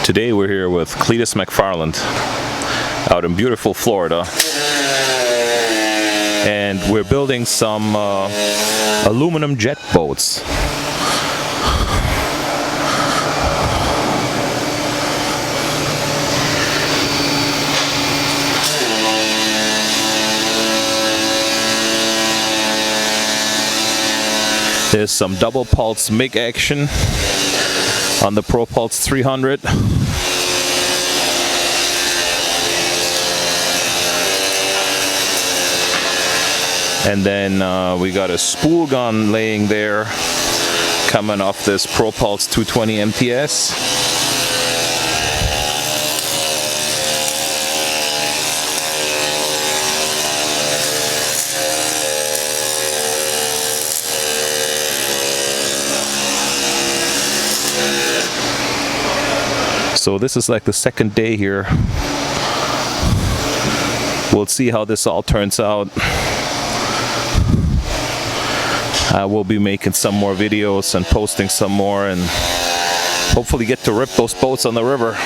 Today we're here with Cleetus McFarland out in beautiful Florida, and we're building some aluminum jet boats. There's some double pulse MIG action on the Pro Pulse 300. And then we got a spool gun laying there coming off this Pro Pulse 220 MTS. So this is like the second day here. We'll see how this all turns out. I will be making some more videos and posting some more, and hopefully get to rip those boats on the river.